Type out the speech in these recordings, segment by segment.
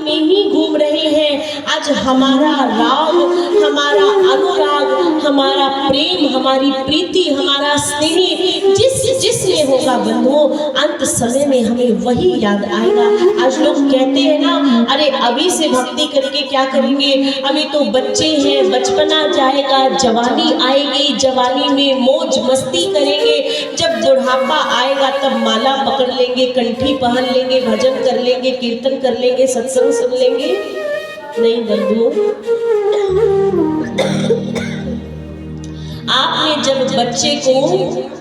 में ही घूम रहे हैं। आज हमारा राग, हमारा अनुराग, हमारा प्रेम, हमारी प्रीति, हमारा स्नेह जिस में होगा बंधुओं, अंत समय में हमें वही याद आएगा। आज लोग कहते हैं ना, अरे अभी से भक्ति करके क्या करेंगे, अभी तो बच्चे हैं, बचपना जाएगा, जवानी आएगी, जवानी में मौज मस्ती करेंगे, जब बुढ़ापा आएगा तब माला पकड़ लेंगे, कंठी पहन लेंगे, भजन कर लेंगे, कीर्तन कर लेंगे, सत्संग सुन लेंगे। नहीं बंधुओं, आपने जब बच्चे को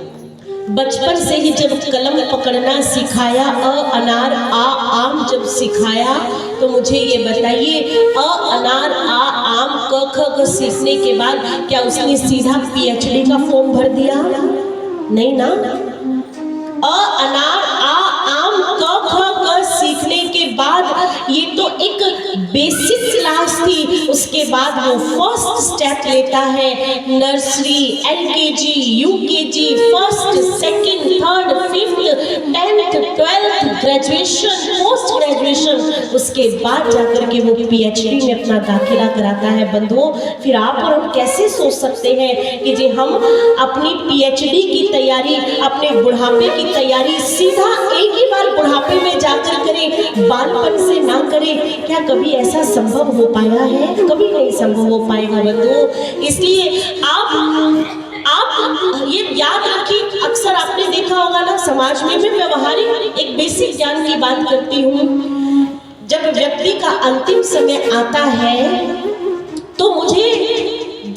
बचपन से ही जब कलम पकड़ना सिखाया, अनार आम जब सिखाया, तो मुझे ये बताइए, अनार आम क ख सीखने के बाद क्या उसने सीधा पीएचडी का फॉर्म भर दिया? नहीं ना। अनार आम क ख सीखने के बाद ये तो एक बेसिक क्लास थी, उसके बाद वो फर्स्ट स्टेप लेता है, nursery, LKG, UKG, first, second, third, fifth, 10th, 12th, graduation, post graduation, उसके बाद जाकर के वो पीएचडी में अपना दाखिला कराता है। बंधुओं, फिर आप और हम कैसे सोच सकते हैं कि जी हम अपनी पीएचडी की तैयारी, अपने बुढ़ापे की तैयारी सीधा एक ही बार बुढ़ापे में जाकर करें, बालपन से ना करें? क्या कभी ऐसा संभव हो पाया है? कभी नहीं संभव हो पाएगा बंधुओं। इसलिए आप ये याद रखिए, अक्सर आपने देखा होगा ना, समाज में मैं व्यवहारिक एक बेसिक ज्ञान की बात करती हूँ। जब व्यक्ति का अंतिम समय आता है तो मुझे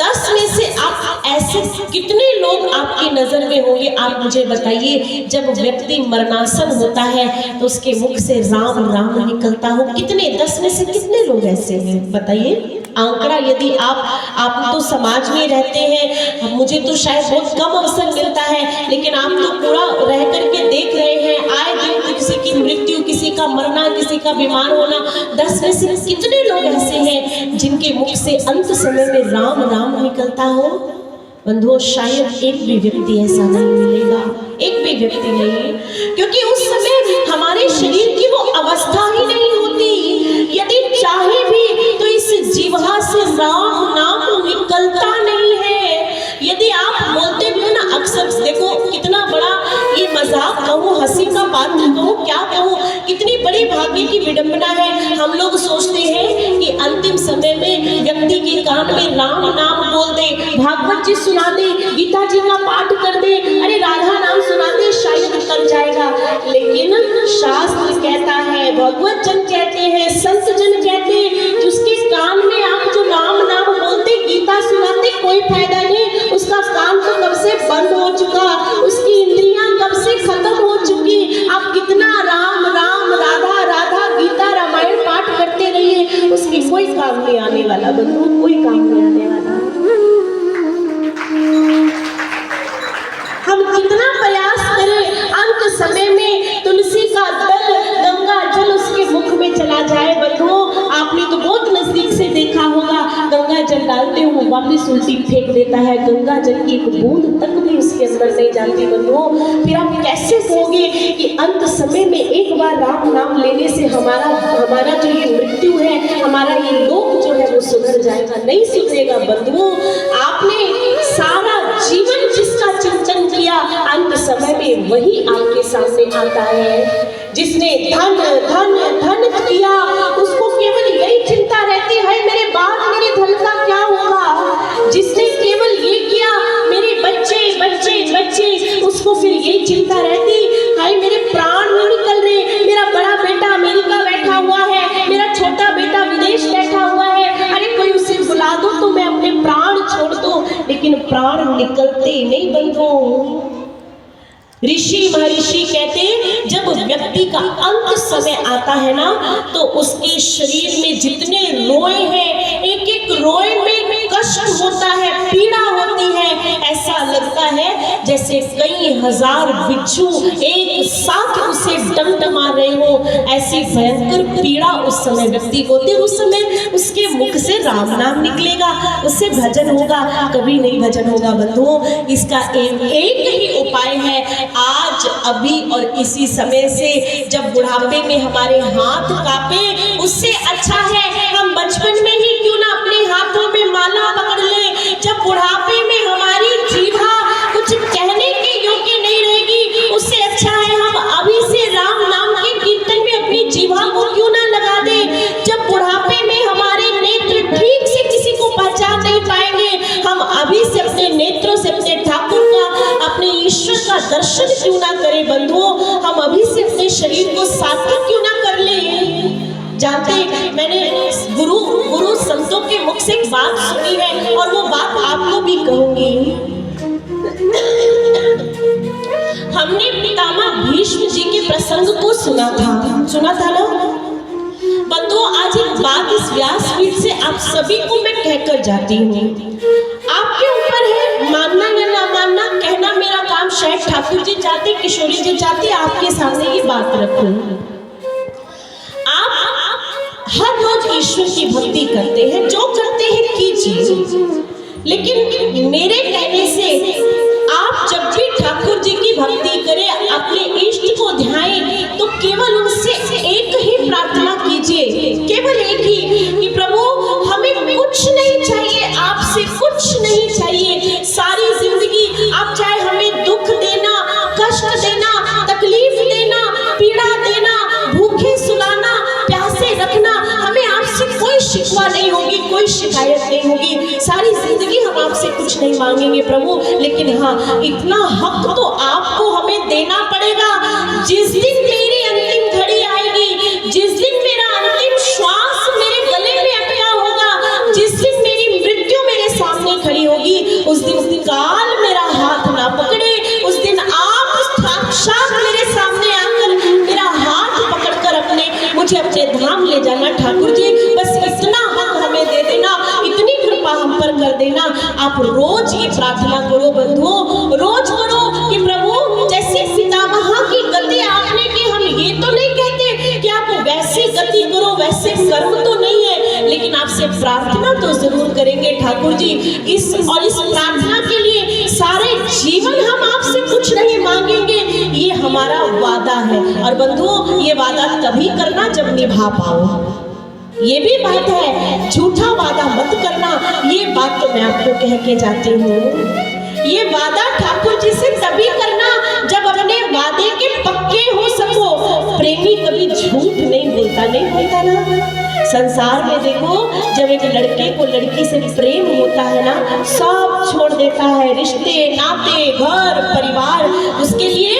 10 में से आप ऐसे कितने लोग आपकी नजर में होंगे, आप मुझे बताइए। जब व्यक्ति मरणासन होता है तो उसके मुख से राम राम निकलता हो, कितने 10 में से कितने लोग ऐसे हैं बताइए? आंकड़ा, यदि आप तो समाज में रहते हैं, मुझे तो शायद बहुत कम अवसर मिलता है, लेकिन आप तो पूरा रह करके देख रहे हैं, आए दिन किसी की मृत्यु, किसी का मरना, किसी का बीमार होना। 10 में से कितने लोग ऐसे हैं जिनके मुख से अंत समय में राम राम निकलता हो? बंधुओं, शायद एक भी व्यक्ति ऐसा नहीं मिलेगा, एक भी व्यक्ति नहीं, क्योंकि उस समय हमारे शरीर की वो अवस्था ही नहीं होती। यदि चाहे भी तो इस जीवा से राम नाम निकलता नहीं है। यदि आप बोलते भी हो ना, अक्सर देखो कितना बड़ा ये मजाक कहूँ, हंसी का बात कहूँ, क्या कहूँ, कितनी बड़ी भाग्य की विडंबना है। हम लोग सोचते हैं कि अंतिम समय में व्यक्ति के कान में राम नाम बोल दे, भागवत जी सुना दे, गीता जी का पाठ कर दे, अरे राधा नाम सुना दे, शायद कर जाएगा। लेकिन शास्त्र कहता है, भगवत जन कहते हैं, संत जन कहते हैं, जिसके कान में आप जो राम नाम बोलते, गीता सुनाते, कोई फायदा नहीं। उसका कान तो कब से बंद हो चुका, उसकी इंद्रियां कब से खत्म हो चुकी। आप कितना राम राम, राधा राधा, गीता रामायण पाठ करते रहिए, उसकी कोई काम नहीं आने वाला बंधु, कोई काम नहीं आने वाला। हम कितना प्रयास करें, अंत समय में तुलसी का दल, गंगा जल उसके मुख में चला जाए। बंधुओं, आपने तो बहुत नजदीक से देखा होगा, गंगा जल डालते हुए वापिस उल्टी फेंक देता है, गंगा जल की एक बूंद तक भी उसके अंदर नहीं जाती। बंधुओं, फिर आप कैसे कहोगे कि अंत समय में एक बार राम नाम लेने से हमारा जो ये मृत्यु है, हमारा ये लोक जो है वो सुधर जाएगा? नहीं सुधरेगा बंधुओं। आपने सारा जीवन जिसका चिंतन किया, अंत समय में वही आपके सामने आता है। जिसने धन धन धन किया, उसको केवल यही चिंता रहती है, मेरे बाद मेरे धन का क्या होगा। जिसने केवल ये किया, मेरे बच्चे बच्चे बच्चे, उसको फिर यही चिंता रहती, हाय मेरे प्राण नहीं निकल रहे, मेरा बड़ा बेटा अमेरिका बैठा हुआ है, मेरा छोटा बेटा विदेश बैठा हुआ है, अरे कोई उसे बुला दो तो मैं अपने प्राण छोड़ दूं। लेकिन प्राण निकलते नहीं बंधुओं। ऋषि महर्षि कहते, जब व्यक्ति का अंत समय आता है ना, तो उसके शरीर में जितने रोए हैं, एक एक रोए में कष्ट होता है, पीड़ा होती है। ऐसा लगता है जैसे कई हजार बिच्छू एक साथ उसे डंक मार रहे हो। ऐसी भयंकर पीड़ा उस समय व्यक्ति को होती है। उस समय उसके मुख से राम नाम निकलेगा, उससे भजन होगा? कभी नहीं भजन होगा बंधुओं। इसका एक ही उपाय उपाय है आज, अभी और इसी समय से। जब बुढ़ापे में हमारे हाथ कांपे, उससे अच्छा है हम बचपन में ही क्यों ना अपने हाथों में माला पकड़ ले। जब बुढ़ापे में हमारी जीभा कुछ कहने के योग्य नहीं रहेगी, उससे अच्छा है हम अभी से राम नाम के कीर्तन में अपनी जीभा को क्यों ना लगा दे। जब बुढ़ापे में हमारे नेत्र ठीक से किसी को पहचान नहीं पाएंगे, हम अभी से अपने नेत्रों से अपने ठाकुर का, अपने ईश्वर का दर्शन क्यों ना करें बंधुओं। हम अभी से अपने शरीर को सात्विक क्यों ना कर ले। जानते, मैंने गुरु संतों के मुख से एक बात सुनी है और वो बात आपको भी कहूंगी। हमने पितामह भीष्म जी के प्रसंग को सुना था ना बंधुओं। आज एक बात इस व्यासपीठ से आप सभी को मैं कहकर जाती हूँ। आपके ऊपर है मानना या ना मानना, कहना मेरा काम। शायद ठाकुर जी चाहते, किशोरी जी चाहते आपके सामने ये बात रखूं। आप हर रोज ईश्वर की भक्ति करते हैं, जो करते हैं कीजिए, लेकिन मेरे कहने से आप जब भी ठाकुर जी की भक्ति करें, अपने इष्ट को ध्याएं, तो केवल उनसे एक ही प्रार्थना कीजिए, केवल एक ही, कि प्रभु हमें कुछ नहीं चाहिए, आपसे कुछ नहीं चाहिए। सारी जिंदगी आप चाहे हमें दुख देना, कष्ट देना, तकलीफ देना, पीड़ा देना, भूखे सुलाना, प्यासे रखना, हमें आपसे कोई शिकवा नहीं होगी, कोई शिकायत नहीं होगी। सारी जिंदगी हम आपसे कुछ नहीं मांगेंगे प्रभु, लेकिन हाँ, इतना हक तो आपको हमें देना पड़ेगा। जिस दिन मेरी अंतिम घड़ी आएगी, जिस दिन मेरा अंतिम श्वास मेरे गले में अटका होगा, जिस दिन मेरी मृत्यु मेरे सामने खड़ी होगी, उस दिन काल मेरा हाथ ना पकड़े, उस दिन आप साक्षात मेरे सामने आकर मेरा हाथ पकड़कर मुझे अपने धाम ले जाना ठाकुर जी। बस इतना हक हमें दे देना, इतनी कृपा हम पर कर देना। आप रोज ये प्रार्थना करो बंधुओं, रोज करो कि प्रभु जैसे पितामह की गति आपने की, हम ये तो नहीं कहते कि आप वैसी गति करो, वैसे कर्म तो नहीं है, लेकिन आपसे प्रार्थना तो जरूर करेंगे ठाकुर जी। इस प्रार्थना के लिए सारे जीवन हम आपसे कुछ नहीं मांगेंगे, ये हमारा वादा है। और बंधुओं, ये वादा तभी करना जब निभा पाओ। ये भी बात है, झूठा वादा मत करना, ये बात तो मैं आपको कह के जाती हूँ। ये वादा ठाकुर जी से तभी करना जब अपने वादे के पक्के हो सको। प्रेमी कभी झूठ नहीं बोलता ना। संसार में देखो, जब एक लड़के को लड़की से प्रेम होता है ना, सब छोड़ देता है, रिश्ते नाते घर परिवार, उसके लिए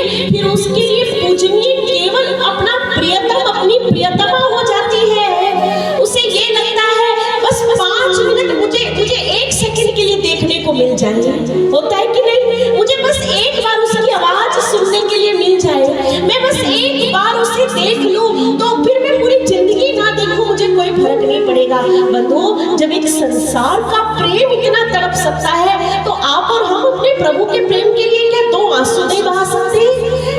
पूजनीय केवल अपना प्रियतम, अपनी प्रियतमा हो जाती है। उसे ये लगता है बस 5 मिनट मुझे 1 सेकंड के लिए देखने को मिल जाए, होता है कि नहीं? मुझे बस एक बार उसकी आवाज सुनने के लिए मिल जाए, मैं बस एक बार उसे देख लूं, तो फिर मैं पूरी जिंदगी ना देखूं, मुझे कोई फर्क नहीं पड़ेगा। बंधुओं, जब एक संसार का प्रेम इतना तड़प सकता है, तो आप और हम अपने प्रभु के प्रेम के लिए क्या 2 आंसू नहीं बहा सकते?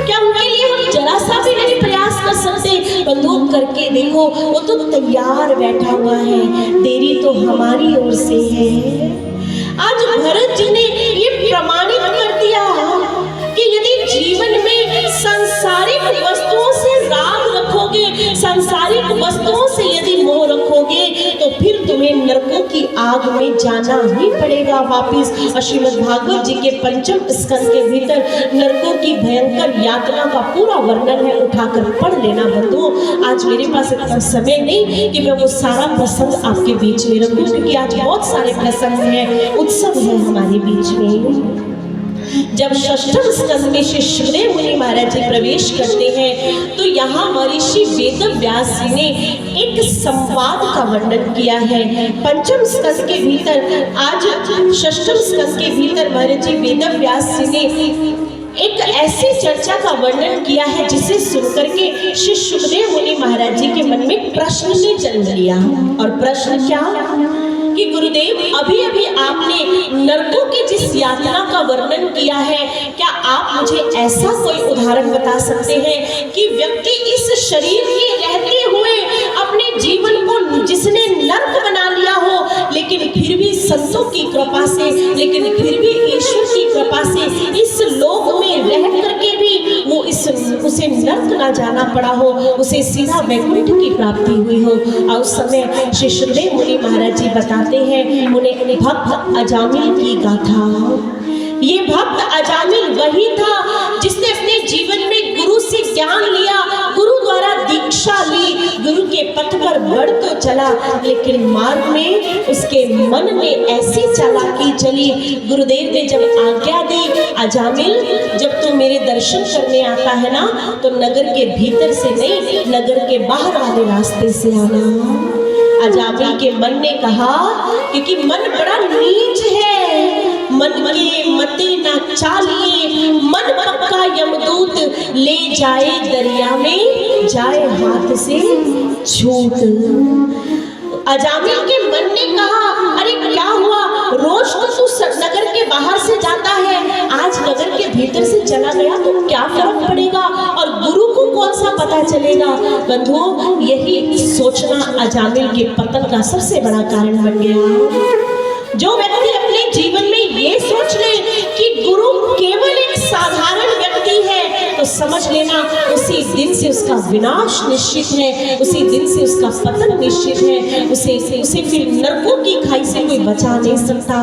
क्या उनके लिए हम जरा सा भी नहीं प्रयास कर सकते? बंधुओं, करके देखो, वो तो तैयार बैठा हुआ है, देरी तो हमारी ओर से है। आज भरत जी ने ये प्रमाणित कर दिया कि यदि जीवन में सांसारिक वस्तुओं से राग रखोगे, सांसारिक वस्तुओं से यदि मोह रखोगे, तो फिर तुम्हें नरकों की आग में जाना ही पड़ेगा वापिस। श्रीमद् भागवत जी के 5वें स्कंद के भीतर नरकों की भयंकर यातना का पूरा वर्णन है, उठाकर पढ़ लेना बंधुओं। आज मेरे पास इतना समय नहीं कि मैं वो सारा प्रसंग आपके बीच में रखूं, क्योंकि आज बहुत सारे प्रसंग हैं, उत्सव है हमारे बीच में। जब 6वें स्कंद में श्री सुखदेव मुनि महाराज जी प्रवेश करते हैं, तो यहाँ महर्षि वेद व्यास जी ने एक संवाद का वर्णन किया है। 5वें स्कंद के भीतर, आज 6वें स्कंद के भीतर महाराज जी वेद व्यास जी ने एक ऐसी चर्चा का वर्णन किया है जिसे सुनकर के श्री सुखदेव मुनि महाराज जी के मन में प्रश्न ने जन्म लिया। और प्रश्न क्या कि गुरुदेव, अभी अभी आपने नरकों की जिस यातना का वर्णन किया है, क्या आप मुझे ऐसा कोई उदाहरण बता सकते हैं कि व्यक्ति इस शरीर के रहते हुए अपने जीवन को जिसने नर्क बना लिया हो, लेकिन फिर भी संतों की कृपा से, लेकिन फिर भी ईश्वर की कृपा से इस लोक में रह नर्क ना जाना पड़ा हो, उसे सीधा वैकुंठ की प्राप्ति हुई हो। और उस समय श्री सुखदेव मुनि महाराज जी बताते हैं उन्हें भक्त अजामिल की गाथा। ये भक्त अजामिल वही था जिसने अपने जीवन में गुरु से ज्ञान लिया, गुरु द्वारा दीक्षा ली, गुरु के पथ पर बढ़ तो चला, लेकिन मार्ग में उसके मन में ऐसी चालाकी चली। गुरुदेव ने जब आज्ञा दी, अजामिल जब तू मेरे दर्शन करने आता है ना, तो नगर के भीतर से नहीं, नगर के बाहर वाले रास्ते से आना। अजामिल के मन ने कहा, क्योंकि मन बड़ा नीच है, मन के मते ना चालिए, मन पक्का यमदूत ले जाए दरिया में, जाए हाथ से छूट। अजामिल के मन ने कहा, अरे क्या हुआ, रोज तो तू नगर के बाहर से जाता है, आज नगर के भीतर से चला गया तो क्या फर्क पड़ेगा, और गुरु को कौन सा पता चलेगा। बंधुओं, यही सोचना अजामिल के पतन का सबसे बड़ा कारण बन गया। जो व्यक्ति अपने जीवन में ये सोच ले कि गुरु केवल एक साधारण व्यक्ति है, तो समझ लेना उसी दिन से उसका विनाश निश्चित है, उसी दिन से उसका पतन निश्चित है, उसे फिर नरकों की खाई से कोई बचा नहीं सकता।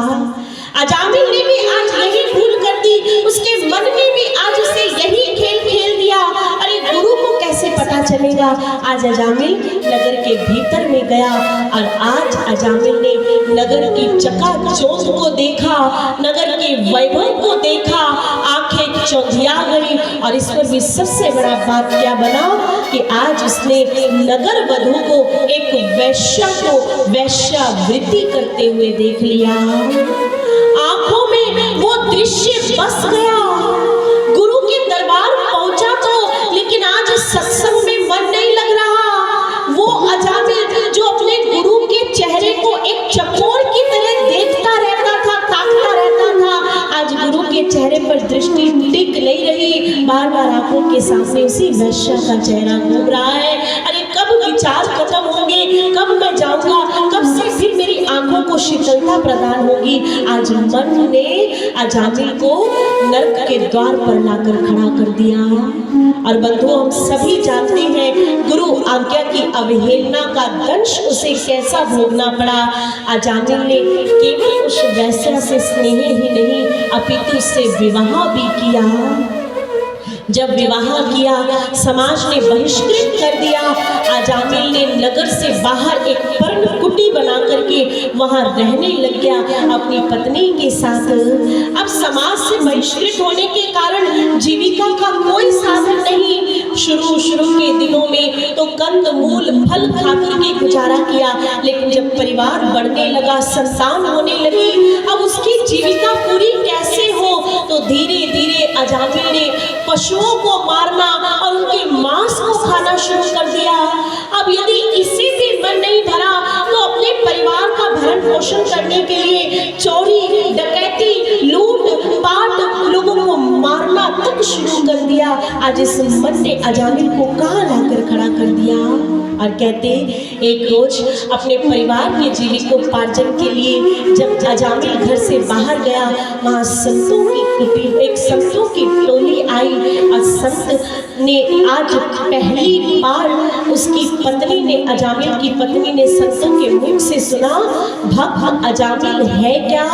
अजामिल ने भी आज यही भूल कर दी, उसके मन में भी आज उसे यही खेल खेल दिया। अरे गुरु को कैसे पता चलेगा। आज अजामिल नगर के भीतर में गया और आज अजामिल ने नगर की चकाचौंध को देखा, नगर के वैभव को देखा, आंखें चौंधिया गई। और इस पर भी सबसे बड़ा बात क्या बना कि आज उसने नगर वधू को, एक वैश्या को वैश्यावृत्ति करते हुए देख लिया। आंखों में वो दृश्य बस गया। गुरु के दरबार पहुंचा तो, लेकिन आज सत्संग में मन नहीं लग रहा। वो अजामिल जो अपने गुरु के चेहरे को एक चकोर की तरह देखता रहता था, ताकता रहता था, आज गुरु के चेहरे पर दृष्टि टिक नहीं रही। बार बार आंखों के सामने उसी वैश्या का चेहरा घूम रहा है। अरे कब विचार खत्म होंगे, कब मैं जाऊंगा, कब से फिर मेरी आंखों को शीतलता प्रदान होगी। आज मन ने अजामिल को नर्क के द्वार पर लाकर खड़ा कर दिया। और बंधुओं, हम सभी जानते हैं गुरु आज्ञा की अवहेलना का दंश उसे कैसा भोगना पड़ा। अजामिल ने केवल उस वैश्या से स्नेह ही नहीं, अपितु उससे विवाह भी किया। जब विवाह किया, समाज ने बहिष्कृत कर दिया। अजामिल ने नगर से बाहर एक पर्ण कुटी बना करके वहां रहने लग गया अपनी पत्नी के साथ। अब समाज से बहिष्कृत होने के कारण जीविका का कोई साधन नहीं। शुरू के दिनों में तो कंद मूल फल खा करके गुजारा किया, लेकिन जब परिवार बढ़ने लगा, संतान होने लगी, अब उसकी जीविका पूरी कैसे हो, तो धीरे धीरे अजामिल ने पशुओं को मारना और उनके मांस को खाना शुरू कर दिया। अब यदि इसी से मन नहीं भरा तो अपने परिवार का भरण पोषण करने के लिए चोरी, डकैती, लूट पाट, लोगों को मारना तक शुरू कर दिया। आज इस मन ने अजामिल को कहाँ लाकर खड़ा कर दिया। और कहते, एक रोज अपने परिवार के जीविकोपार्जन के लिए जब अजामिल घर से बाहर गया, वहाँ संतों की टोली आई और संत ने आज पहली बार उसकी पत्नी ने, अजामिल की पत्नी ने संतों के मुख से सुना, भक्त अजामिल है क्या।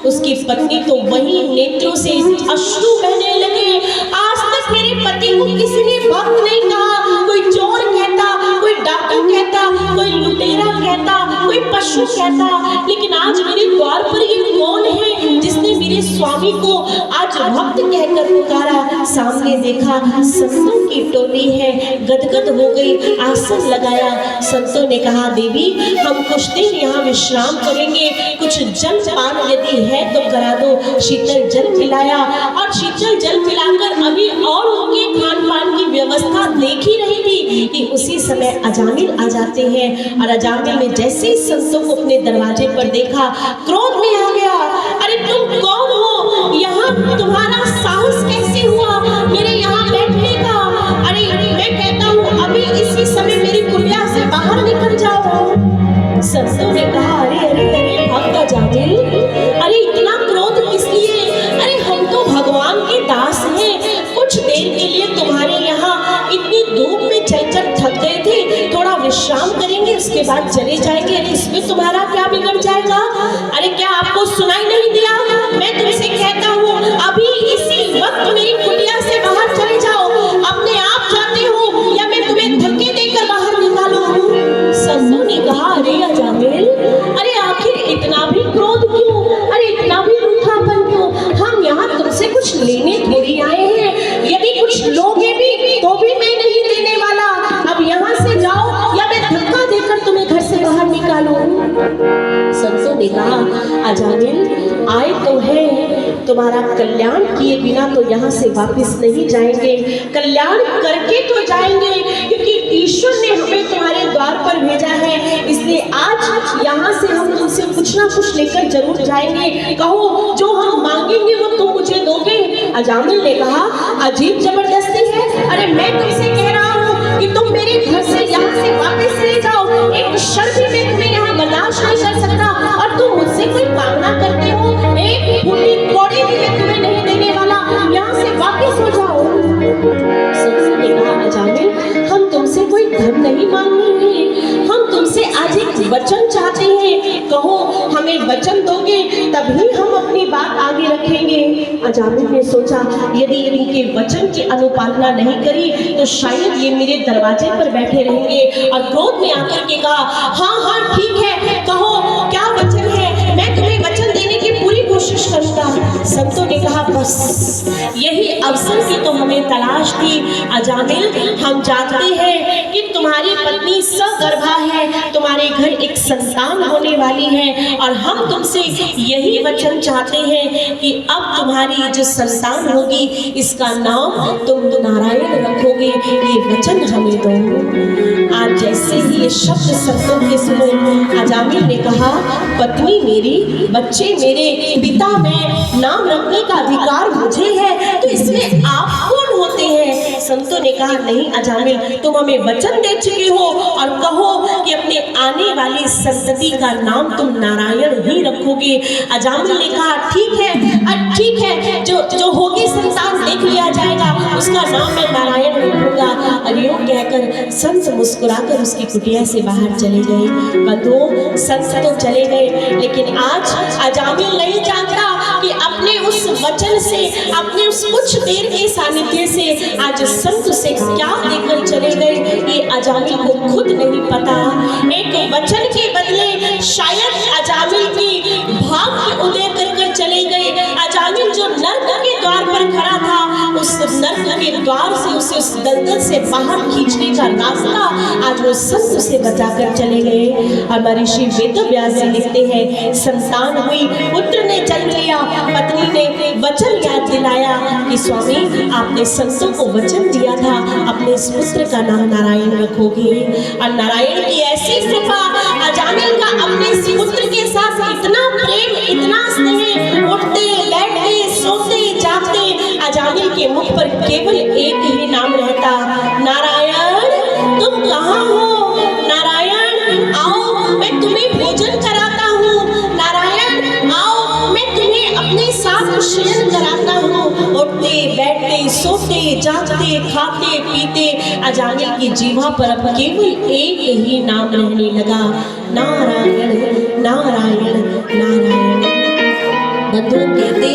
उसकी पत्नी तो वही नेत्रों से अश्रु बहने लगे। आज तक मेरे पति को किसी ने भक्त नहीं कहा। कोई चोर कहता, कोई डाकू कहता, कोई लुटेरा कहता, कोई पशु कहता, लेकिन आज मेरे द्वार पर ये कौन है जिसने मेरे स्वामी को आज भक्त कहकर पुकारा। सामने देखा संतों की टोली है, गदगद हो गई, आसन लगाया। संतों ने कहा, देवी हम कुछ देर यहाँ विश्राम करेंगे, कुछ जल पान यदि है तो करा दो। शीतल जल पिलाया और शीतल जल पिलाकर अभी और उनके खान पान की व्यवस्था देख ही रही थी कि उसी समय अजामिल आ जाते हैं। और अजामिल ने जैसे ही संतों को अपने दरवाजे पर देखा, क्रोध में आ गया। अरे तुम कौन हो, यहाँ तुम्हारा साहस कैसे हुआ मेरे यहाँ बैठने का। अरे मैं कहता हूँ अभी इसी समय मेरी कुटिया से बाहर निकल जाओ। संतों ने कहा, अरे अरे अरे भक्त अजामिल, अरे इतना क्रोध किस लिए। अरे हम तो भगवान के दास हैं, कुछ देर के लिए तुम्हारे यहाँ बाद चले जाएंगे। अरे इसमें तुम्हारा क्या बिगड़ जाएगा? अरे क्या आपको सुनाई नहीं दिया? मैं तुमसे कहता हूँ अभी इसी वक्त मेरी कुटिया से बाहर चले जाओ। अपने आप जाते हो या मैं तुम्हें धक्के देकर बाहर निकालूं? संतों ने कहा अरे अजामिल, अरे आखिर इतना भी क्रोध क्यों? अरे इतना भी रूखापन क्यों? हम यहाँ तुमसे कुछ लेने थोड़ी आए हैं। यदि कुछ लोगे भी तो भी मैं नहीं देने वाला। अब यहाँ से जाओ या मैं धक्का देकर तुम्हें घर से बाहर निकालूं। संतों ने कहा अजामिल, आए तो है, तुम्हारा कल्याण किए बिना तो यहाँ से वापस नहीं जाएंगे। कल्याण करके तो जाएंगे, क्योंकि ईश्वर ने हमें तुम्हारे द्वार पर भेजा है। इसलिए आज यहाँ से हम तुमसे कुछ ना कुछ लेकर जरूर जाएंगे। कहो जो हम मांगेंगे वो तुम मुझे दोगे? अजामिल ने कहा अजीब जबरदस्ती है। अरे मैं तुमसे कह रहा हूँ कि तुम मेरे घर से यहाँ से वापस ले जाओ। एक क्षण भी मैं तुम्हें यहाँ बर्दाश्त नहीं कर सकता और तुम मुझसे कोई मांगना करते हो। एक फूटी कौड़ी भी मैं तुम्हें नहीं देने वाला। यहाँ से वापस हो जाओ। संतों ने कहा अजामिल, हम तुमसे कोई धन नहीं मांगेंगे, हम तुमसे आज एक वचन चाहते हैं। कहो हमें वचन दोगे तभी हम अपनी बात आगे रखेंगे। अजामिल ने सोचा यदि इनके वचन की अनुपालना नहीं करी तो शायद ये मेरे दरवाजे पर बैठे रहेंगे। और क्रोध में आकर के कहा हाँ हाँ ठीक है, कहो क्या वचन है, मैं तुम्हें वचन देने की पूरी कोशिश करूंगा। संतों ने कहा बस यही अवसर की तो हमें तलाश थी। अजामिल, हम जानते हैं कि तुम्हारी पत्नी सगर्भा है, तुम्हारे घर एक संतान होने वाली है और हम तुमसे यही वचन चाहते हैं कि अब तुम्हारी जो संतान होगी इसका नाम तुम नारायण रखोगे। ये वचन हमें दो। आज जैसे ही ये शब्द संतों के सुने, अजामिल ने कहा पत्नी मेरी, बच्चे मेरे, पिता मैं, नाम रखने का अधिकार मुझे है, तो इसमें आप कौन होते हैं? संतों ने कहा नहीं अजामिल, तुम हमें वचन दे चुके हो और कहो कि अपने आने वाली संतति का नाम तुम नारायण ही रखोगे। अजामिल ने कहा ठीक है, ठीक है, जो होगी संतान देख लिया जाएगा, उसका नाम मैं नारायण रखूंगा। और यूं कहकर संत मुस्कुराकर उसकी कुटिया से बाहर चले गए। बंधुओं, संत तो चले गए, लेकिन आज अजामिल नहीं जानता कि अपने उस वचन से, अपने उस कुछ देर के सानिध्य से आज संत से क्या देकर चले गए, ये अजामिल को खुद नहीं पता। एक वचन के बदले शायद अजामिल की भाग्य उदय कर चले गए। अजामिल जो नर्क के द्वार पर खड़ा था, उस नर्क के द्वार से उसे उस दलदल से बाहर खींचने का रास्ता आज वो संत से बचाकर चले गए। हमारे ऋषि वेदव्यास जी लिखते हैं संतान हुई, पुत्र ने जन्म लिया, पत्नी ने वचन याद दिलाया कि स्वामी आपने संतों को वचन दिया था अपने इस पुत्र का नाम नारायण रखोगे। और नारायण की ऐसी कृपा, अजामिल का अपने इस पुत्र के साथ इतना प्रेम, इतना स्नेह, उठते बैठते सोते जागते अजामिल के मुख पर केवल एक ही नाम रहता, नारायण तुम कहाँ हो? नारायण आओ मैं तुम्हें भोजन कराता हूँ। नारायण आओ मैं तुम्हें अपने साथ शयन कराता हूँ। उठते बैठते सोते जागते खाते पीते अजामिल की जीवा पर अब केवल एक ही नाम रहने लगा, नारायण नारायण नारायण। बंधुओं कहते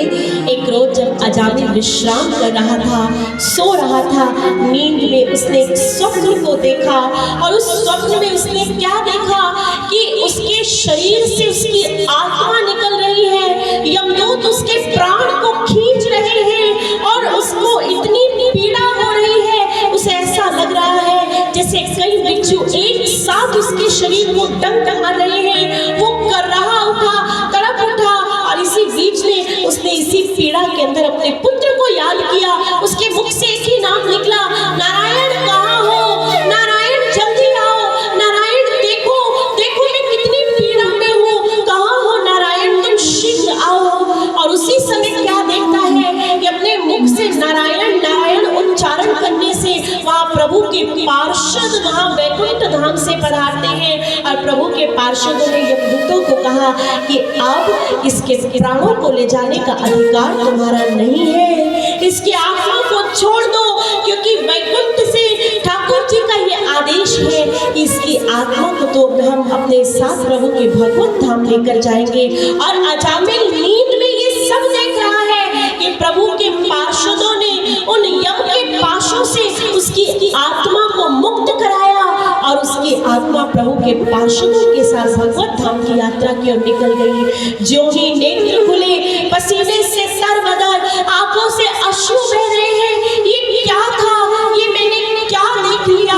एक रोज जब अजामिल विश्राम कर रहा था, सो रहा था, नींद में उसने एक स्वप्न को देखा और उस स्वप्न में उसने क्या देखा कि उसके शरीर से उसकी आत्मा निकल रही है, यमदूत उसके प्राण को खींच रहे हैं और उसको इतनी पीड़ा हो रही है, उसे ऐसा लग रहा है जैसे कई बिच्छू एक साथ उसके शरीर को डंक मार रहे हैं। वो कर रहा उठा, तड़प उठा और इसी बीच में उसने इसी पीड़ा के अंदर अपने पुत्र को याद किया। उसके मुख से एक ही नाम निकला, नारायण कहाँ हो? नारायण जल्दी आओ, नारायण देखो देखो मैं कितनी पीड़ा में हूँ, कहाँ हो नारायण, तुम शीघ्र आओ। और उसी समय क्या देखता है कि अपने मुख से नारायण नारायण उच्चारण करने से वहाँ प्रभु के पार्षद वहाँ वैकुंठ धाम से पधारते हैं और प्रभु के पार्षदों ने यमदूतों को कहा कि अब इसके प्राणों को ले जाने का अधिकार तुम्हारा नहीं है, इसकी आत्मा को छोड़ दो, क्योंकि वैकुंठ से ठाकुर जी का ये आदेश है कि इसकी आत्मा को तो हम अपने साथ प्रभु के भगवत धाम लेकर जाएंगे। और अजामिल नींद में ये सब देख रहा है कि प्रभु के पार्षदों ने उन यम के पाशों से उसकी आत्मा को मुक्त कराया और उसकी आत्मा प्रभु के पार्षदों के साथ भगवत धाम की यात्रा की ओर निकल गई। जो ही नेत्र खुले, पसीने से सर बदल, आंखों से अश्रु बह रहे हैं। ये क्या था? ये मैंने क्या देख लिया?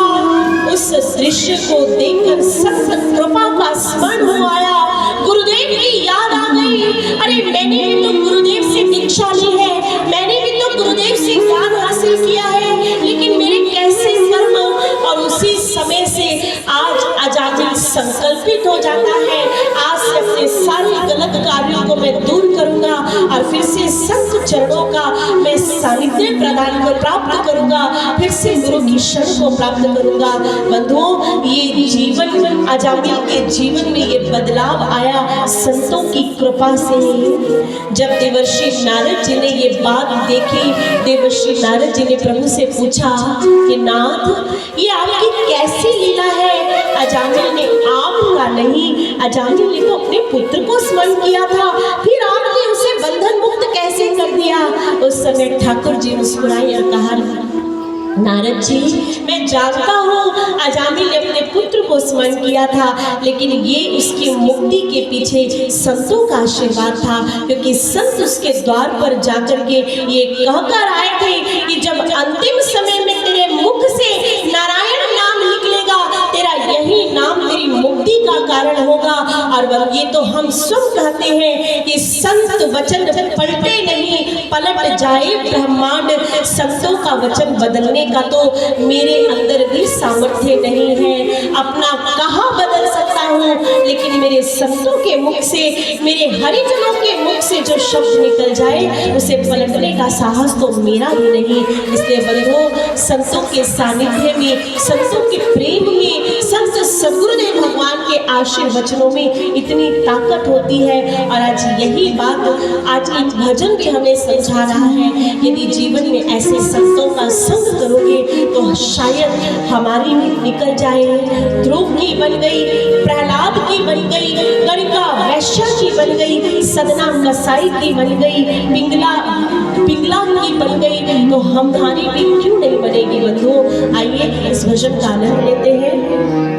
उस दृश्य को देखकर सत्य कृपा का स्मरण हो आया। गुरुदेव की याद आ गई। अरे मैंने भी तो गुरुदेव से दीक्षा ली है, मैंने भी तो गुरुदेव से ज्ञान हासिल किया है, लेकिन मेरे कैसे कर्म। और उसी समय से आज अजामिल संकल्पित हो जाता है, आज से अपने सारे गलत कार्यों को मैं दूर करूंगा और फिर से संत चरणों का मैं सानिध्य प्रदान कर प्राप्त करूंगा, फिर से गुरु की शरण को प्राप्त करूंगा। बंधुओं, ये जीवन अजामिल के जीवन में ये बदलाव आया संतों की कृपा से। जब देवर्षि नारद जी ने ये बात देखी, देवर्षि नारद जी ने प्रभु से पूछा कि नाथ, ये आपकी कैसी लीला है? अजामिल ने आपका नहीं, अजामिल ने तो अपने पुत्र को स्मरण किया था, फिर आपने उसे बंधन मुक्त कैसे कर दिया? उस समय ठाकुर जी मुस्कुराए और कहा, नारद जी, मैं जानता हूँ अजामिल ने अपने पुत्र को स्मरण किया था, लेकिन ये उसकी मुक्ति के पीछे संतों का आशीर्वाद था, क्योंकि संत उसके द्वार पर जाकर के ये कहकर आए थे कि जब अंतिम समय में तेरे मुख से नारायण नाम निकलेगा, तेरा यही नाम तेरी मुक्ति का कारण होगा। और ये तो हम सब कहते हैं कि संत वचन पलटे नहीं, पलट जाए ब्रह्मांड। संतों का वचन बदलने का तो मेरे अंदर भी सामर्थ्य नहीं है, अपना कहाँ बदल सकता हूँ, लेकिन मेरे संतों के मुख से, मेरे हरिजनों के मुख से जो शब्द निकल जाए उसे पलटने का साहस तो मेरा ही नहीं। इसलिए बंधुओं, संतों के सानिध्य में, संतों के प्रेम में, संत सद्गुरुदेव भगवान के आशीर्वचनों में इतनी ताकत होती है। और आज यही बात आज एक भजन भी हमें समझा रहा है। यदि जीवन में ऐसे संतों का संग करोगे तो शायद हमारी भी निकल जाए। ध्रुव की बन गई, प्रहलाद की बन गई, गणिका वैश्य की बन गई, सदना कसाई की बन गई, पिंगला की बन गई, तो हमारी भी क्यों नहीं बनेगी? बंधुओं, आइए इस भजन का आनंद लेते हैं।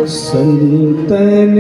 संतन